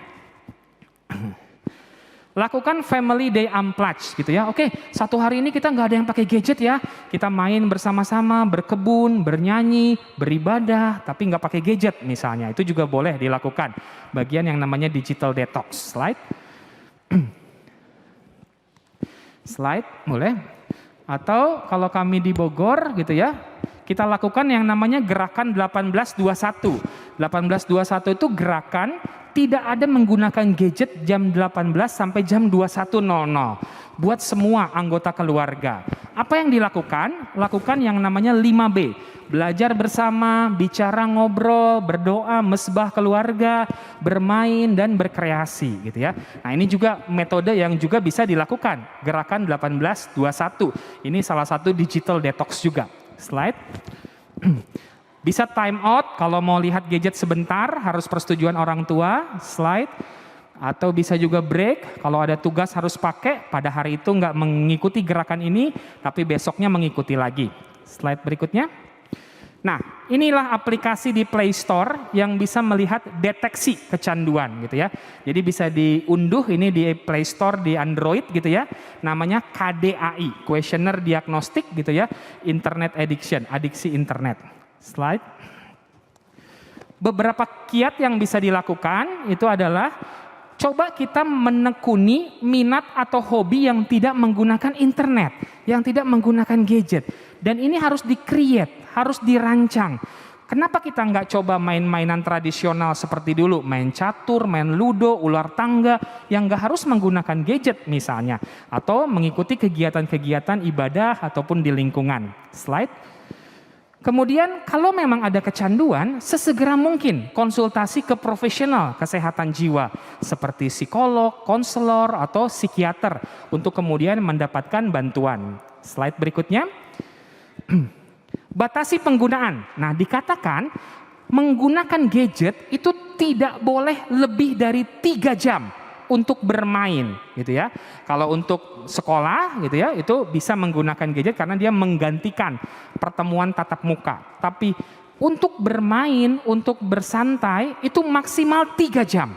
Lakukan family day unplugged gitu ya. Oke, 1 hari ini kita nggak ada yang pakai gadget ya. Kita main bersama-sama, berkebun, bernyanyi, beribadah, tapi nggak pakai gadget misalnya. Itu juga boleh dilakukan. Bagian yang namanya digital detox. Slide. Slide, boleh. Atau kalau kami di Bogor gitu ya, kita lakukan yang namanya gerakan 1821. 1821 itu gerakan tidak ada menggunakan gadget jam 18 sampai jam 21.00 buat semua anggota keluarga. Apa yang dilakukan? Lakukan yang namanya 5B. Belajar bersama, bicara, ngobrol, berdoa, mesbah keluarga, bermain dan berkreasi gitu ya. Nah, ini juga metode yang juga bisa dilakukan. Gerakan 1821. Ini salah satu digital detox juga. Slide. Bisa time out kalau mau lihat gadget sebentar, harus persetujuan orang tua. Slide. Atau bisa juga break, kalau ada tugas harus pakai, pada hari itu nggak mengikuti gerakan ini, tapi besoknya mengikuti lagi. Slide berikutnya. Nah, inilah aplikasi di Play Store yang bisa melihat deteksi kecanduan gitu ya. Jadi bisa diunduh ini di Play Store di Android gitu ya. Namanya KDAI, Questionnaire Diagnostic gitu ya. Internet Addiction, adiksi internet. Slide. Beberapa kiat yang bisa dilakukan itu adalah coba kita menekuni minat atau hobi yang tidak menggunakan internet, yang tidak menggunakan gadget. Dan ini harus di-create, harus dirancang. Kenapa kita nggak coba main-mainan tradisional seperti dulu, main catur, main ludo, ular tangga, yang nggak harus menggunakan gadget misalnya. Atau mengikuti kegiatan-kegiatan ibadah ataupun di lingkungan. Slide. Kemudian kalau memang ada kecanduan, sesegera mungkin konsultasi ke profesional kesehatan jiwa seperti psikolog, konselor, atau psikiater untuk kemudian mendapatkan bantuan. Slide berikutnya. Batasi penggunaan. Nah, dikatakan menggunakan gadget itu tidak boleh lebih dari 3 jam untuk bermain gitu ya. Kalau untuk sekolah gitu ya, itu bisa menggunakan gadget karena dia menggantikan pertemuan tatap muka. Tapi untuk bermain, untuk bersantai itu maksimal 3 jam.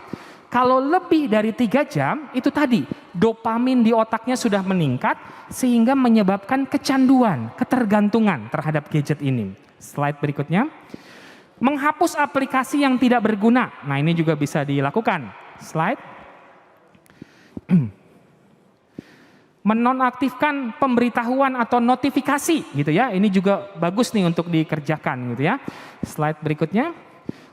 Kalau lebih dari 3 jam, itu tadi dopamin di otaknya sudah meningkat sehingga menyebabkan kecanduan, ketergantungan terhadap gadget ini. Slide berikutnya. Menghapus aplikasi yang tidak berguna. Nah, ini juga bisa dilakukan. Slide. Menonaktifkan pemberitahuan atau notifikasi gitu ya. Ini juga bagus nih untuk dikerjakan gitu ya. Slide berikutnya.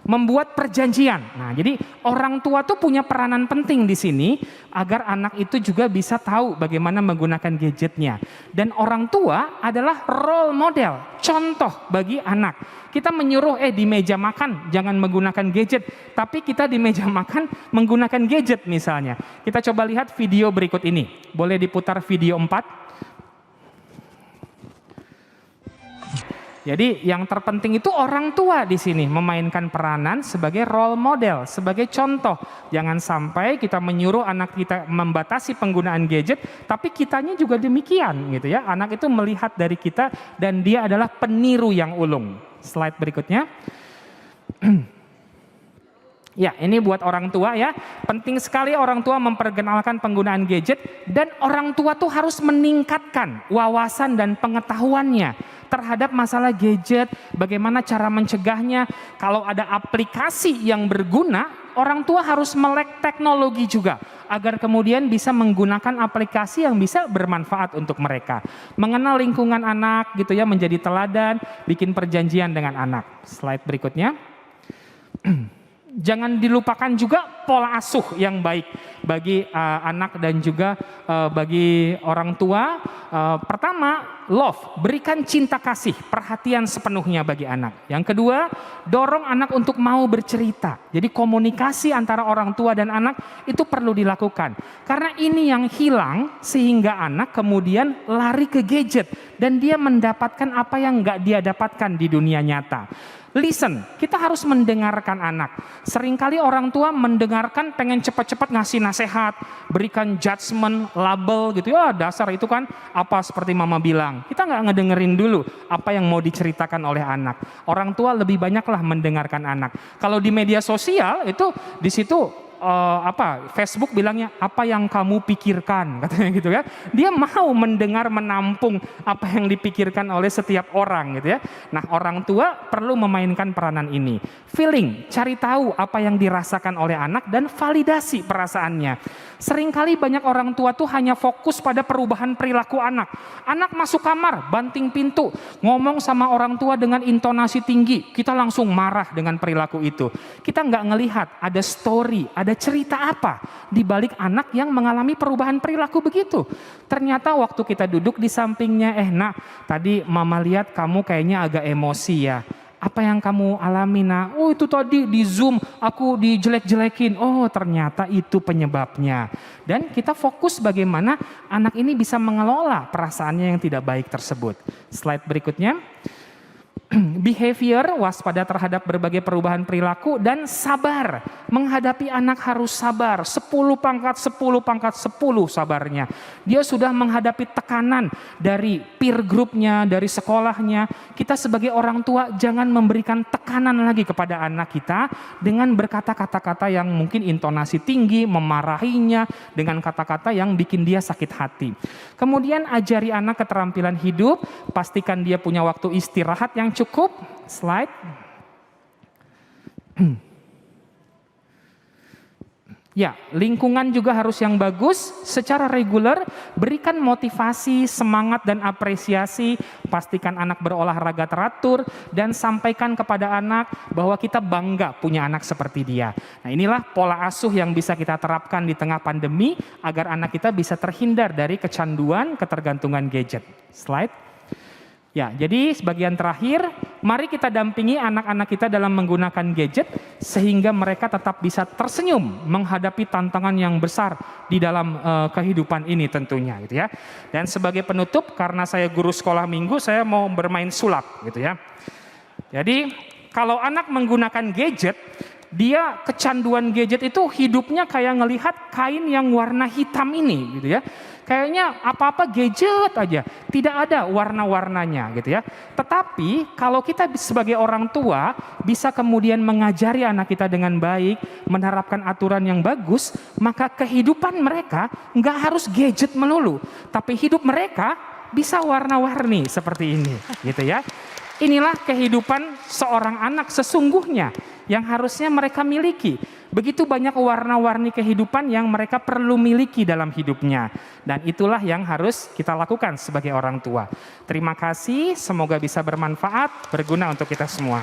membuat perjanjian. Nah, jadi orang tua tuh punya peranan penting di sini agar anak itu juga bisa tahu bagaimana menggunakan gadgetnya. Dan orang tua adalah role model, contoh bagi anak. Kita menyuruh di meja makan jangan menggunakan gadget, tapi kita di meja makan menggunakan gadget misalnya. Kita coba lihat video berikut ini. Boleh diputar video 4? Jadi yang terpenting itu orang tua di sini memainkan peranan sebagai role model, sebagai contoh. Jangan sampai kita menyuruh anak kita membatasi penggunaan gadget, tapi kitanya juga demikian gitu ya. Anak itu melihat dari kita dan dia adalah peniru yang ulung. Slide berikutnya. Ya, ini buat orang tua ya. Penting sekali orang tua memperkenalkan penggunaan gadget dan orang tua tuh harus meningkatkan wawasan dan pengetahuannya terhadap masalah gadget, bagaimana cara mencegahnya. Kalau ada aplikasi yang berguna, orang tua harus melek teknologi juga agar kemudian bisa menggunakan aplikasi yang bisa bermanfaat untuk mereka. Mengenal lingkungan anak gitu ya, menjadi teladan, bikin perjanjian dengan anak. Slide berikutnya. Jangan dilupakan juga pola asuh yang baik bagi anak dan juga bagi orang tua. Pertama, love, berikan cinta kasih, perhatian sepenuhnya bagi anak. Yang kedua, dorong anak untuk mau bercerita. Jadi komunikasi antara orang tua dan anak itu perlu dilakukan. Karena ini yang hilang sehingga anak kemudian lari ke gadget dan dia mendapatkan apa yang nggak dia dapatkan di dunia nyata. Listen, kita harus mendengarkan anak. Seringkali orang tua mendengarkan pengen cepat-cepat ngasih nasihat, berikan judgement, label gitu. Ya dasar itu kan apa seperti mama bilang. Kita nggak ngedengerin dulu apa yang mau diceritakan oleh anak. Orang tua lebih banyaklah mendengarkan anak. Kalau di media sosial itu di situ Facebook bilangnya apa yang kamu pikirkan katanya gitu ya. Dia mau mendengar, menampung apa yang dipikirkan oleh setiap orang gitu ya. Nah, orang tua perlu memainkan peranan ini. Feeling, cari tahu apa yang dirasakan oleh anak dan validasi perasaannya. Seringkali banyak orang tua tuh hanya fokus pada perubahan perilaku anak. Anak masuk kamar, banting pintu, ngomong sama orang tua dengan intonasi tinggi, kita langsung marah dengan perilaku itu. Kita nggak ngelihat ada story, ada cerita apa di balik anak yang mengalami perubahan perilaku begitu. Ternyata waktu kita duduk di sampingnya, nak, tadi mama lihat kamu kayaknya agak emosi ya. Apa yang kamu alami, nak? Oh itu tadi di Zoom aku dijelek-jelekin. Oh ternyata itu penyebabnya. Dan kita fokus bagaimana anak ini bisa mengelola perasaannya yang tidak baik tersebut. Slide berikutnya. Behavior, waspada terhadap berbagai perubahan perilaku dan sabar. Menghadapi anak harus sabar. 10 pangkat 10 sabarnya. Dia sudah menghadapi tekanan dari peer groupnya, dari sekolahnya. Kita sebagai orang tua jangan memberikan tekanan lagi kepada anak kita dengan berkata kata-kata yang mungkin intonasi tinggi, memarahinya dengan kata-kata yang bikin dia sakit hati. Kemudian ajari anak keterampilan hidup, pastikan dia punya waktu istirahat yang cukup. Slide. Ya, lingkungan juga harus yang bagus. Secara reguler, berikan motivasi, semangat dan apresiasi. Pastikan anak berolahraga teratur dan sampaikan kepada anak bahwa kita bangga punya anak seperti dia. Nah, inilah pola asuh yang bisa kita terapkan di tengah pandemi agar anak kita bisa terhindar dari kecanduan, ketergantungan gadget. Slide. Ya, jadi sebagian terakhir, mari kita dampingi anak-anak kita dalam menggunakan gadget sehingga mereka tetap bisa tersenyum menghadapi tantangan yang besar di dalam kehidupan ini tentunya gitu ya. Dan sebagai penutup, karena saya guru sekolah minggu, saya mau bermain sulap gitu ya. Jadi kalau anak menggunakan gadget, dia kecanduan gadget itu hidupnya kayak ngelihat kain yang warna hitam ini gitu ya. Kayaknya apa-apa gadget aja, tidak ada warna-warnanya gitu ya. Tetapi kalau kita sebagai orang tua bisa kemudian mengajari anak kita dengan baik, menerapkan aturan yang bagus, maka kehidupan mereka nggak harus gadget melulu, tapi hidup mereka bisa warna-warni seperti ini gitu ya. Inilah kehidupan seorang anak sesungguhnya yang harusnya mereka miliki. Begitu banyak warna-warni kehidupan yang mereka perlu miliki dalam hidupnya. Dan itulah yang harus kita lakukan sebagai orang tua. Terima kasih, semoga bisa bermanfaat, berguna untuk kita semua.